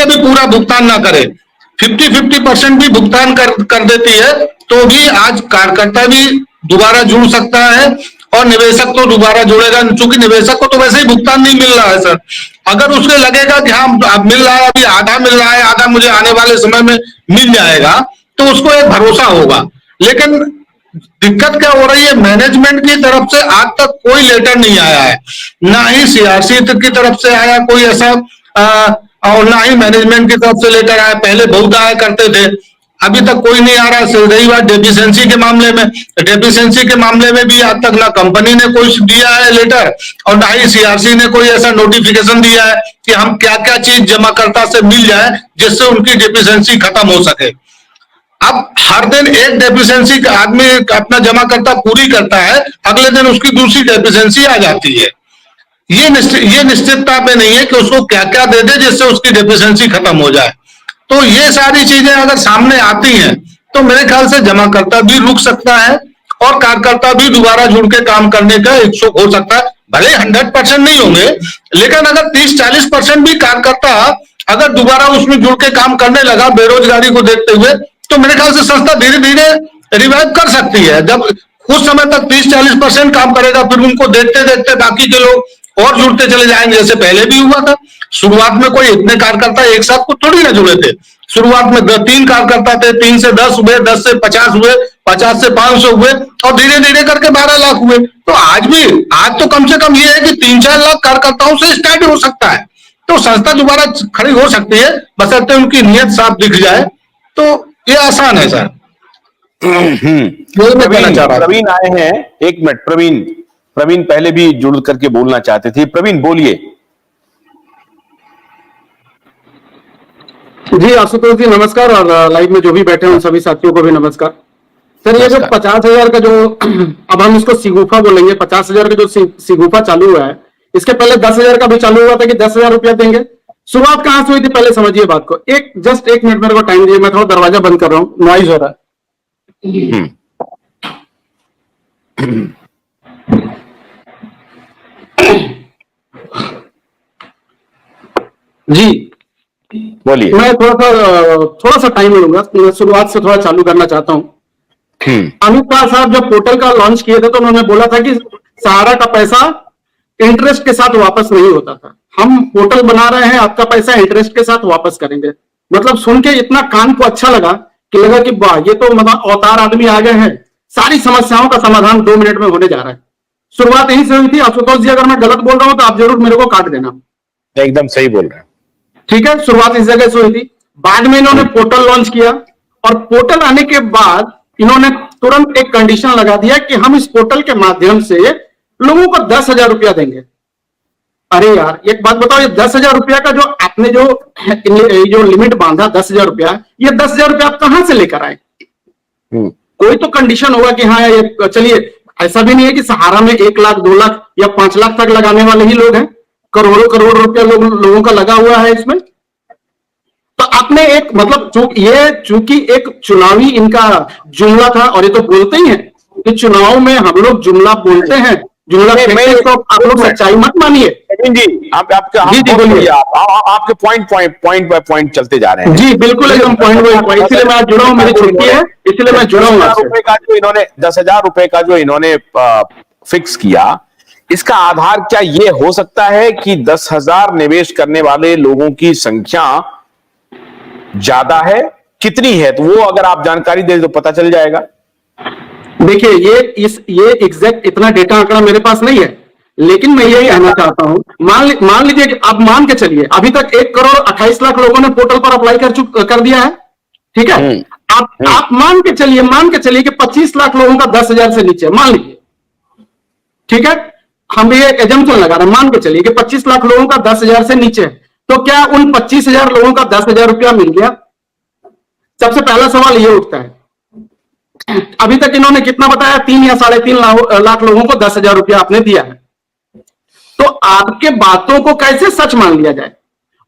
भी पूरा भुगतान ना करे, 50-50% भी भुगतान कर देती है, तो भी आज कार्यकर्ता भी दोबारा जुड़ सकता है और निवेशक तो दोबारा जुड़ेगा, क्योंकि निवेशक को तो वैसे ही भुगतान नहीं मिल रहा है सर। अगर उसके लगेगा कि हाँ अब मिल रहा है, अभी आधा मिल रहा है, आधा मुझे आने वाले समय में मिल जाएगा, तो उसको एक भरोसा होगा। लेकिन दिक्कत क्या हो रही है, मैनेजमेंट की तरफ से आज तक कोई लेटर नहीं आया है, ना ही सीआरसी की तरफ से आया कोई ऐसा, और ना ही मैनेजमेंट की तरफ से लेटर आया। पहले बहुत आया करते थे, अभी तक कोई नहीं आ रहा। रही बात डेफिशिएंसी के मामले में, डेफिशिएंसी के मामले में भी आज तक ना कंपनी ने कोई दिया है लेटर, और ना ही सीआरसी ने कोई ऐसा नोटिफिकेशन दिया है कि हम क्या क्या चीज जमाकर्ता से मिल जाए जिससे उनकी डेफिशिएंसी खत्म हो सके। अब हर दिन एक डेफिशिएंसी का आदमी अपना जमाकर्ता पूरी करता है, अगले दिन उसकी दूसरी डेफिशिएंसी आ जाती है। ये निश्चितता पे नहीं है कि उसको क्या क्या दे दे जिससे उसकी डेफिशिएंसी खत्म हो जाए। तो ये सारी चीजें अगर सामने आती हैं तो मेरे ख्याल से जमाकर्ता भी रुक सकता है और कार्यकर्ता भी दोबारा जुड़ के काम करने का इच्छुक हो सकता है। भले 100% नहीं होंगे, लेकिन अगर 30-40% भी कार्यकर्ता अगर दोबारा उसमें जुड़ के काम करने लगा बेरोजगारी को देखते हुए, तो मेरे ख्याल से संस्था धीरे धीरे रिवाइव कर सकती है। जब कुछ समय तक 30-40% काम करेगा, फिर उनको देखते देखते बाकी के लोग और जुड़ते चले जाएंगे, जैसे पहले भी हुआ था। शुरुआत में कोई इतने कार्यकर्ता एक साथ को थोड़ी ना जुड़े थे। शुरुआत में 3 कार्यकर्ता थे, 3 से 10 हुए, 10 से 50 हुए, 50 से 500 हुए, और धीरे धीरे करके 12 लाख हुए। तो आज तो कम से कम ये है कि 3-4 लाख कार्यकर्ताओं से स्टार्ट हो सकता है। तो संस्था दोबारा खड़ी हो सकती है, बशर्ते उनकी नीयत साफ दिख जाए, तो ये आसान है सर। प्रवीण आए हैं, एक मिनट। प्रवीण पहले भी जुड़ करके बोलना चाहते थे। प्रवीण बोलिए। जी आशुतोष जी नमस्कार, और लाइव में जो भी बैठे हैं उन सभी साथियों को भी नमस्कार। सर ये जो 50,000 का जो अब हम इसको सिगुफा बोलेंगे, 50,000 का जो सिगुफा चालू हुआ है, इसके पहले 10,000 का भी चालू हुआ था कि 10,000 रुपया देंगे। शुरुआत कहां से हुई थी पहले समझिए बात को। जस्ट एक मिनट मेरे को टाइम दिए, मैं थोड़ा दरवाजा बंद कर रहा हूँ, नॉइज हो रहा है। जी बोलिए। मैं थोड़ा सा टाइम लूंगा, शुरुआत से थोड़ा चालू करना चाहता हूँ। अमित शाह साहब जब पोर्टल का लॉन्च किए थे तो उन्होंने बोला था कि सहारा का पैसा इंटरेस्ट के साथ वापस नहीं होता था। हम पोर्टल बना रहे हैं, आपका पैसा इंटरेस्ट के साथ वापस करेंगे। मतलब सुन के इतना कान को अच्छा लगा कि लगा कि वाह, ये तो मतलब अवतार आदमी आ गए हैं, सारी समस्याओं का समाधान 2 मिनट में होने जा रहा है। शुरुआत यहीं से हुई थी। आशुतोष जी अगर मैं गलत बोल रहा हूं तो आप जरूर मेरे को काट देना। एकदम सही बोल रहे हैं। ठीक है, शुरुआत इस जगह से हुई थी। बाद में इन्होंने पोर्टल लॉन्च किया, और पोर्टल आने के बाद इन्होंने तुरंत एक कंडीशन लगा दिया कि हम इस पोर्टल के माध्यम से लोगों को 10,000 रुपया देंगे। अरे यार एक बात बताओ, ये 10,000 रुपया का जो आपने जो लिमिट बांधा 10,000 रुपया, ये 10,000 रुपया आप कहां से लेकर आए? कोई तो कंडीशन होगा कि हाँ ये चलिए, ऐसा भी नहीं है कि सहारा में 1 लाख 2 लाख या 5 लाख तक लगाने वाले ही लोग हैं। करोड़ों करोड़ रुपया लोगों का लगा हुआ है इसमें। तो आपने एक मतलब चूंकि एक चुनावी इनका जुमला था, और ये तो बोलते ही हैं कि चुनाव में हम लोग जुमला बोलते हैं, जुमला तो आप लोग सच्चाई मत मानिए। जी आपके पॉइंट बाय पॉइंट चलते जा रहे हैं। जी बिल्कुल एकदम पॉइंट बाय पॉइंट, इसलिए मैं जुड़ा हूं, मेरी छुट्टी है इसलिए मैं जुड़ा हूं। 10,000 रुपए का जो इन्होंने फिक्स किया, इसका आधार क्या ये हो सकता है कि 10,000 निवेश करने वाले लोगों की संख्या ज्यादा है, कितनी है? तो वो अगर आप जानकारी दे तो पता चल जाएगा। देखिए ये एग्जैक्ट इतना डेटा आंकड़ा मेरे पास नहीं है, लेकिन मैं यही कहना चाहता हूं, मान लीजिए कि आप मान के चलिए अभी तक 1,28,00,000 लोगों ने पोर्टल पर अप्लाई कर दिया है। ठीक है, आप मान के चलिए कि 25 लाख लोगों का 10,000 से नीचे, मान लीजिए। ठीक है, हम ये एजम्पशन लगा रहे हैं, मान के चलिए कि 25 लाख लोगों का 10,000 से नीचे है, तो क्या उन 25,000 लोगों का 10,000 रुपया मिल गया? सबसे पहला सवाल ये उठता है। अभी तक इन्होंने कितना बताया? 3 या 3.5 लाख लोगों को 10,000 रुपया आपने दिया है। तो आपके बातों को कैसे सच मान लिया जाए?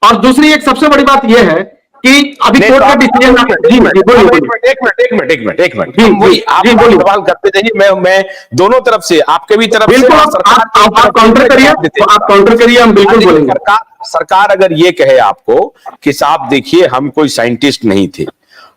और दूसरी एक सबसे बड़ी बात यह है कि अभी नहीं, कोर्ट तो का आप- डिसीजन। जी जी बोलिए बोलिए। एक मिनट जी, हम वही जी, आप जी, बोलिए। सवाल करते जाइए, मैं दोनों तरफ से, आपके भी तरफ से बिल्कुल और आप सरकार आप की आप, तरफ आप से काउंटर मैं करिए, जवाब देते तो आप काउंटर करिए, हम बिल्कुल देखिए, बोलेंगे। सरकार अगर ये कहे आपको कि साहब देखिए हम कोई साइंटिस्ट नहीं थे,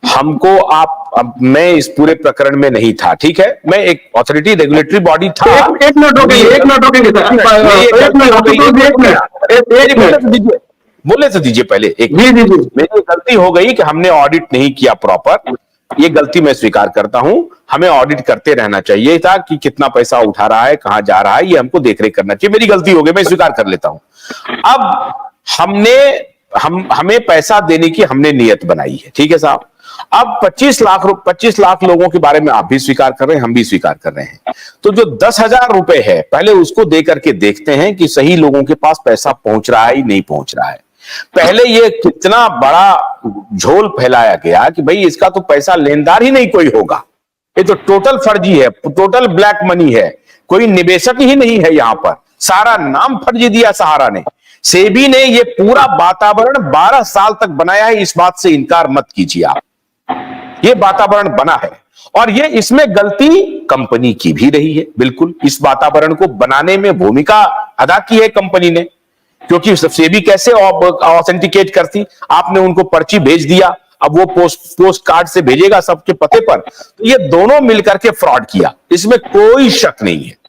हमको आप, अब मैं इस पूरे प्रकरण में नहीं था, ठीक है, मैं एक अथॉरिटी रेगुलेटरी बॉडी था, एक मिनट रोकेंगे, एक मिनट रोकेंगे सर, मेरी एक एक गलती मिनट हो गई, आशुतोष जी, एक मिनट, एक बोले मिनट। तो दीजिए, बोले तो दीजिए पहले एक जी जी जी। मेरी गलती हो गई कि हमने ऑडिट नहीं किया प्रॉपर, ये गलती मैं स्वीकार करता हूं, हमें ऑडिट करते रहना चाहिए था कि कितना पैसा उठा रहा है, कहां जा रहा है, ये हमको देखरेख करना चाहिए, मेरी गलती हो गई, मैं स्वीकार कर लेता हूं। अब हमने हमें पैसा देने की हमने नियत बनाई है, ठीक है साहब। अब 25 लाख लोगों के बारे में आप भी स्वीकार कर रहे हैं, हम भी स्वीकार कर रहे हैं, तो जो 10,000 रुपए है पहले उसको दे करके देखते हैं कि सही लोगों के पास पैसा पहुंच रहा है नहीं पहुंच रहा है। पहले ये कितना बड़ा झोल फैलाया गया कि भाई इसका तो पैसा लेनदार ही नहीं कोई होगा, ये तो टोटल फर्जी है, टोटल ब्लैक मनी है, कोई निवेशक ही नहीं है यहां पर, सारा नाम फर्जी दिया सहारा ने। सेबी ने ये पूरा वातावरण 12 साल तक बनाया है, इस बात से इनकार मत कीजिए आप, ये वातावरण बना है और ये इसमें गलती कंपनी की भी रही है, बिल्कुल इस वातावरण को बनाने में भूमिका अदा की है कंपनी ने, क्योंकि सेबी कैसे ऑथेंटिकेट करती, आपने उनको पर्ची भेज दिया, अब वो पोस्ट कार्ड से भेजेगा सबके पते पर, तो ये दोनों मिलकर के फ्रॉड किया, इसमें कोई शक नहीं है।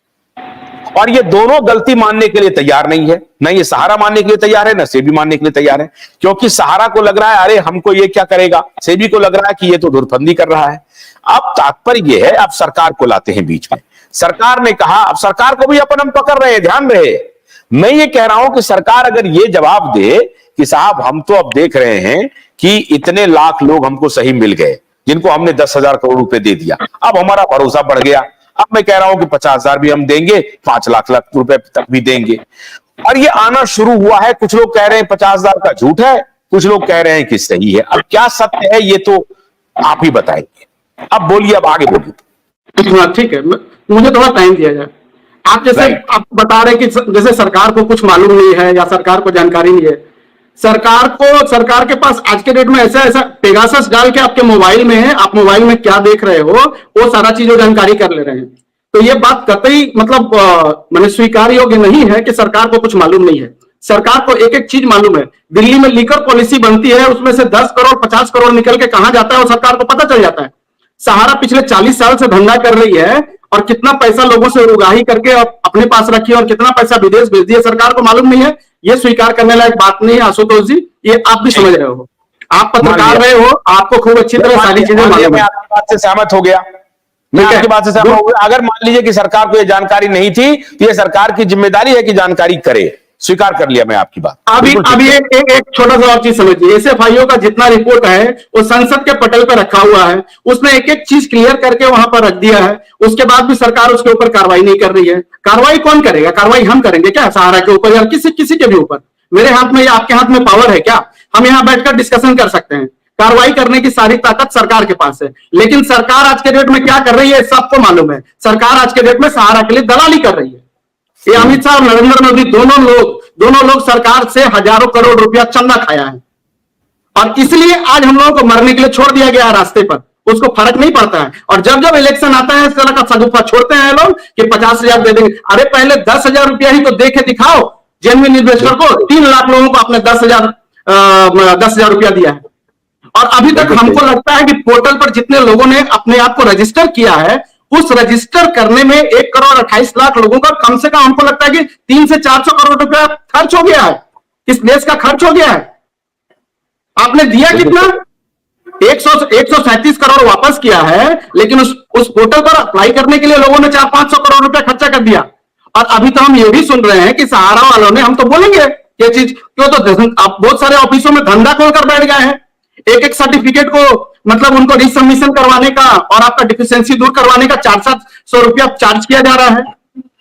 और ये दोनों गलती मानने के लिए तैयार नहीं है, ना ये सहारा मानने के लिए तैयार है, ना सेबी मानने के लिए तैयार है, क्योंकि सहारा को लग रहा है अरे हमको ये क्या करेगा, सेबी को लग रहा है कि ये तो धुरफंदी कर रहा है। अब तात्पर्य ये है, अब सरकार को लाते हैं बीच में, सरकार ने कहा, अब सरकार को भी अपन हम पकड़ रहे हैं, ध्यान रहे, मैं ये कह रहा हूं कि सरकार अगर ये जवाब दे कि साहब हम तो अब देख रहे हैं कि इतने लाख लोग हमको सही मिल गए जिनको हमने 10,000 करोड़ रुपए दे दिया, अब हमारा भरोसा बढ़ गया, अब मैं कह रहा हूं कि 50,000 भी हम देंगे, 5 लाख रुपए तक भी देंगे, और ये आना शुरू हुआ है। कुछ लोग कह रहे हैं 50,000 का झूठ है, कुछ लोग कह रहे हैं कि सही है, अब क्या सत्य है ये तो आप ही बताएंगे, अब बोलिए, अब आगे बोलिए। हाँ ठीक है, मुझे थोड़ा टाइम दिया जाए। आप जैसे आप बता रहे कि जैसे सरकार को कुछ मालूम नहीं है या सरकार को जानकारी नहीं है, सरकार के पास आज के डेट में ऐसा ऐसा पेगासस डाल के आपके मोबाइल में है, आप मोबाइल में क्या देख रहे हो वो सारा चीज वो जानकारी कर ले रहे हैं। तो ये बात कतई मतलब मैंने स्वीकार योग्य नहीं है कि सरकार को कुछ मालूम नहीं है। सरकार को एक एक चीज मालूम है। दिल्ली में लीकर पॉलिसी बनती है, उसमें से 10 करोड़ 50 करोड़ निकल के कहां जाता है वो सरकार को पता चल जाता है। सहारा पिछले 40 साल से धंधा कर रही है और कितना पैसा लोगों से उगाही करके अपने पास रखी और कितना पैसा विदेश भेज दिया सरकार को मालूम नहीं है। ये स्वीकार करने लायक बात नहीं है आशुतोष जी, ये आप भी समझ रहे हो, आप पत्रकार रहे हो, आपको खूब अच्छी तरह सारी चीजें मालूम मैं है। आपकी बात से सहमत हो गया, मैं ठीक है। आपकी बात से सहमत हो गया। अगर मान लीजिए कि सरकार को यह जानकारी नहीं थी तो यह सरकार की जिम्मेदारी है कि जानकारी करे, स्वीकार कर लिया मैं आपकी बात। अभी एक छोटा सा और चीज समझिए, एसएफआईओ का जितना रिपोर्ट है वो संसद के पटल पर रखा हुआ है, उसने एक एक चीज क्लियर करके वहां पर रख दिया है, उसके बाद भी सरकार उसके ऊपर कार्रवाई नहीं कर रही है। कार्रवाई कौन करेगा? कार्रवाई हम करेंगे क्या सहारा के ऊपर या किसी के भी ऊपर? मेरे हाथ में या आपके हाथ में पावर है क्या? हम यहाँ बैठकर डिस्कशन कर सकते हैं, कार्रवाई करने की सारी ताकत सरकार के पास है। लेकिन सरकार आज के डेट में क्या कर रही है सबको मालूम है। सरकार आज के डेट में सहारा के लिए दलाली कर रही है। ये अमित शाह और नरेंद्र मोदी दोनों लोग सरकार से हजारों करोड़ रुपया चंदा खाया है और इसलिए आज हम लोगों को मरने के लिए छोड़ दिया गया है रास्ते पर, उसको फर्क नहीं पड़ता है। और जब जब इलेक्शन आता है इस तरह का सगुफा छोड़ते हैं लोग कि 50,000 दे देंगे। अरे पहले 10,000 रुपया ही तो देके दिखाओ जेन्युइन इन्वेस्टर को। 3 लाख लोगों को आपने 10,000 रुपया दिया है और अभी तक हमको लगता है कि पोर्टल पर जितने लोगों ने अपने आप को रजिस्टर किया है उस रजिस्टर करने में 1 करोड़ 28 लाख लोगों का कम से कम हमको लगता है कि 300 से 400 करोड़ रुपया खर्च हो गया है, इस देश का खर्च हो गया है। आपने दिया कितना? 137 करोड़ वापस किया है, लेकिन उस पोर्टल पर अप्लाई करने के लिए लोगों ने 400-500 करोड़ रुपया खर्चा कर दिया। और अभी तो हम ये भी सुन रहे हैं कि सहारा वालों ने, हम तो बोलेंगे ये चीज क्यों, तो आप बहुत सारे ऑफिसों में धंधा खोलकर बैठ गए हैं। एक सर्टिफिकेट को मतलब उनको रिसबमिशन करवाने का और आपका डिफिशियंसी दूर करवाने का 400-700 रुपया चार्ज किया जा रहा है।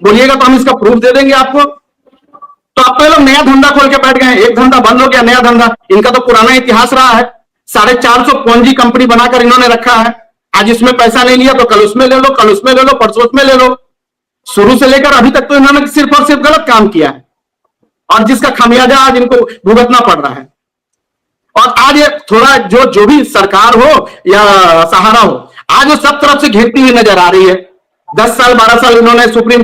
बोलिएगा तो हम इसका प्रूफ दे देंगे आपको। तो आप तो लोग नया धंधा खोल के बैठ गए, एक धंधा बंद हो गया, नया धंधा। इनका तो पुराना इतिहास रहा है, 450 पोंजी कंपनी बनाकर इन्होंने रखा है। आज इसमें पैसा नहीं लिया तो कल उसमें ले लो, कल उसमें ले लो, परसों उसमें ले लो। शुरू से लेकर अभी तक तो इन्होंने सिर्फ और सिर्फ गलत काम किया है और जिसका खामियाजा आज इनको भुगतना पड़ रहा है। और आज ये थोड़ा जो भी सरकार हो या सहारा हो, आज वो सब तरफ से घेरती हुई नजर आ रही है। 10 साल 12 साल इन्होंने सुप्रीम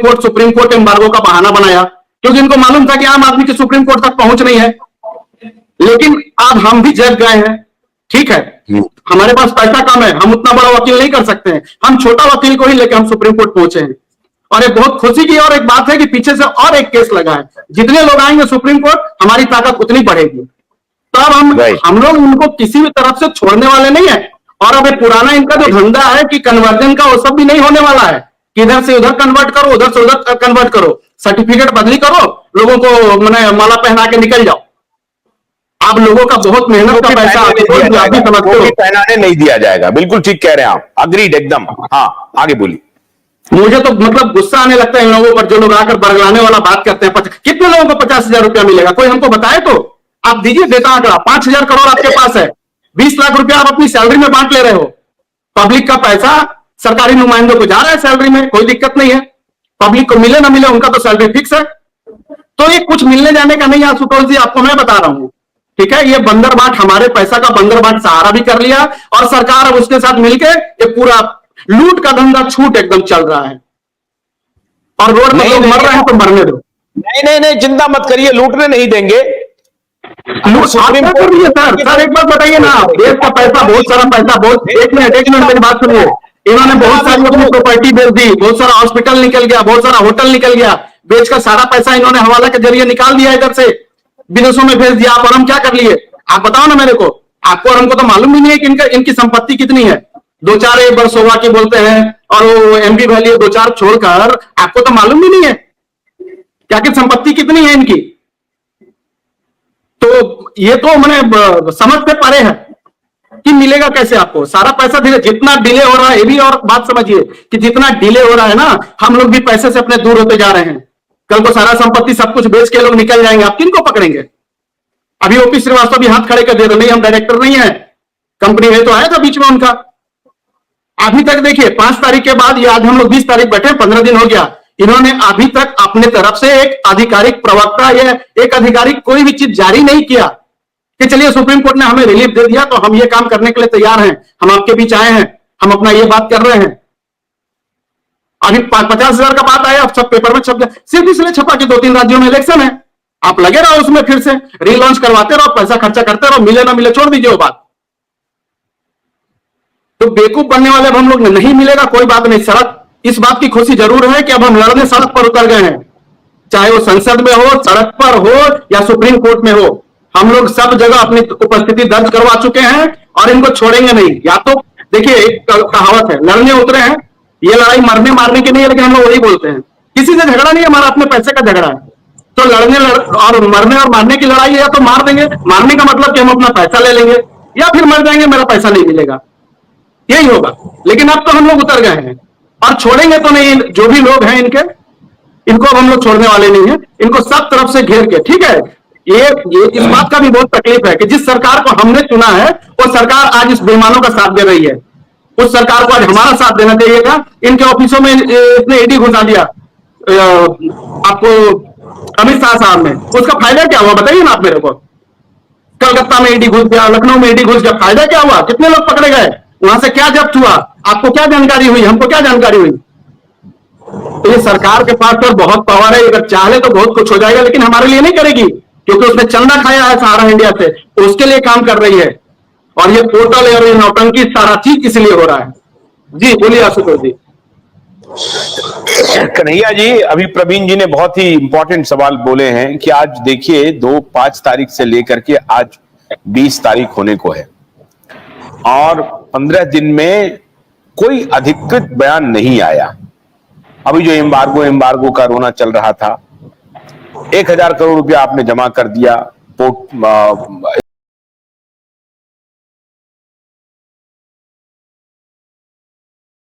कोर्ट एम्बार्गो का बहाना बनाया, क्योंकि इनको मालूम था कि आम आदमी की सुप्रीम कोर्ट तक पहुंच नहीं है। लेकिन अब हम भी जग गए हैं, ठीक है, हमारे पास पैसा कम है, हम उतना बड़ा वकील नहीं कर सकते हैं, हम छोटा वकील को ही लेकर हम सुप्रीम कोर्ट पहुंचे हैं। और ये बहुत खुशी की और एक बात है कि पीछे से और एक केस लगा है, जितने लोग आएंगे सुप्रीम कोर्ट हमारी ताकत उतनी बढ़ेगी। तो अब हम लोग उनको किसी भी तरफ से छोड़ने वाले नहीं है। और अब ये पुराना इनका जो धंधा है कि कन्वर्जन का, वो सब भी नहीं होने वाला है कि इधर से उधर कन्वर्ट करो, उधर से उधर कन्वर्ट करो, सर्टिफिकेट बदली करो, लोगों को मैंने माला पहना के निकल जाओ। आप लोगों का बहुत मेहनत का पैसा पहनाने नहीं दिया जाएगा। बिल्कुल ठीक कह रहे हैं आप, अग्रीड एकदम। हाँ, आगे बोलिए। मुझे तो मतलब गुस्सा आने लगता है इन लोगों पर, जो लोग आकर बरगलाने वाला बात करते हैं। कितने लोगों को 50,000 रुपया मिलेगा, कोई हमको बताए तो। आप दीजिए देता आंकड़ा, 5,000 करोड़ आपके पास है, 20 लाख रुपया आप अपनी सैलरी में बांट ले रहे हो। पब्लिक का पैसा सरकारी नुमाइंदों को जा रहा है सैलरी में, कोई दिक्कत नहीं है। पब्लिक को मिले ना मिले, उनका तो सैलरी फिक्स है। तो ये कुछ मिलने जाने का नहीं है आशुतोष जी, आपको मैं बता रहा हूं, ठीक है। ये बंदर बाट, हमारे पैसा का बंदर बाट सहारा भी कर लिया, और सरकार अब उसके साथ मिलकर ये पूरा लूट का धंधा छूट एकदम चल रहा है। और रोड में लोग मर रहे हैं तो मरने दो। नहीं, चिंता मत करिए, लूटने नहीं देंगे। सुप्रीम कोर्ट सर एक बात बताइए ना, देश का पैसा, बहुत सारा पैसा, बहुत, एक मिनट मेरी बात सुनिए। इन्होंने बहुत सारी अपनी प्रॉपर्टी बेच दी, बहुत सारा हॉस्पिटल निकल गया, बहुत सारा होटल निकल गया, बेचकर सारा पैसा इन्होंने हवाला के जरिए निकाल दिया, इधर से विदेशों में भेज दिया। आप और हम क्या कर लिए, आप बताओ ना मेरे को। आपको और हमको तो मालूम भी नहीं है कि इनकी संपत्ति कितनी है। 2-4 वर्सोवा की बोलते हैं, और वो एमबी वैली 2-4 छोड़कर आपको तो मालूम भी नहीं है क्या कि संपत्ति कितनी है इनकी। तो ये तो मैंने समझ से परे है कि मिलेगा कैसे आपको सारा पैसा। धीरे जितना डिले हो रहा है, ये भी और बात समझिए कि जितना डिले हो रहा है ना, हम लोग भी पैसे से अपने दूर होते जा रहे हैं। कल को सारा संपत्ति सब कुछ बेच के लोग निकल जाएंगे, आप किनको पकड़ेंगे। अभी ओपी श्रीवास्तव भी हाथ खड़े कर दे रहे, नहीं हम डायरेक्टर नहीं है, कंपनी है तो आया था बीच में उनका। अभी तक देखिए 5 तारीख के बाद, ये आज हम लोग 20 तारीख बैठे, 15 दिन हो गया, इन्होंने अभी तक अपने तरफ से एक आधिकारिक प्रवक्ता या एक आधिकारिक कोई भी चीज जारी नहीं किया कि चलिए सुप्रीम कोर्ट ने हमें रिलीफ दे दिया तो हम ये काम करने के लिए तैयार हैं, हम आपके बीच आए हैं, हम अपना ये बात कर रहे हैं। अभी 50,000 का बात आया, अब सब पेपर में छप गया, सिर्फ इसलिए छपा कि 2-3 राज्यों में इलेक्शन है। आप लगे रहो उसमें, फिर से रीलॉन्च करवाते रहो, पैसा खर्चा करते रहो, मिले ना मिले छोड़ दीजिए वो बात। तो बेवकूफ बनने वाले अब हम लोग नहीं मिलेगा, कोई बात नहीं। सड़क, इस बात की खुशी जरूर है कि अब हम लड़ने सड़क पर उतर गए हैं, चाहे वो संसद में हो, सड़क पर हो या सुप्रीम कोर्ट में हो, हम लोग सब जगह अपनी उपस्थिति दर्ज करवा चुके हैं और इनको छोड़ेंगे नहीं। या तो देखिए, एक कहावत है, लड़ने उतरे हैं, ये लड़ाई मरने मारने की नहीं है, लेकिन हम लोग वही बोलते हैं, किसी से झगड़ा नहीं है, हमारा अपने पैसे का झगड़ा है। तो और मरने और मारने की लड़ाई है, या तो मार देंगे, मारने का मतलब कि हम अपना पैसा ले लेंगे, या फिर मर जाएंगे, मेरा पैसा नहीं मिलेगा, यही होगा। लेकिन अब तो हम लोग उतर गए हैं और छोड़ेंगे तो नहीं। जो भी लोग हैं इनको अब हम लोग छोड़ने वाले नहीं है, इनको सब तरफ से घेर के, ठीक है। ये इस बात का भी बहुत तकलीफ है कि जिस सरकार को हमने चुना है वो सरकार आज इस बेईमानों का साथ दे रही है। उस सरकार को आज हमारा साथ देना चाहिए था। इनके ऑफिसों में इसने ईडी घुसा दिया आपको अमित शाह साहब ने, उसका फायदा क्या हुआ बताइए ना आप मेरे को। कलकत्ता में ईडी घुस गया, लखनऊ में ईडी घुस गया, फायदा क्या हुआ, कितने लोग पकड़े गए, वहां से क्या जब्त हुआ, आपको क्या जानकारी हुई, हमको क्या जानकारी हुई। तो ये सरकार के पास तो बहुत पावर है, अगर चाहे तो बहुत कुछ हो जाएगा, लेकिन हमारे लिए नहीं करेगी, क्योंकि उसने चंदा खाया है सहारा इंडिया से, उसके लिए काम कर रही है। और ये पोर्टल और ये नौटंकी सारा चीज इसलिए हो रहा है। जी बोलिए आशुतोष जी। कन्हैया जी, अभी प्रवीण जी ने बहुत ही इंपॉर्टेंट सवाल बोले हैं कि आज देखिए 5 तारीख से लेकर के आज 20 तारीख होने को है और 15 दिन में कोई अधिकृत बयान नहीं आया। अभी जो एम्बार्गो का रोना चल रहा था, 1,000 करोड़ रुपया आपने जमा कर दिया,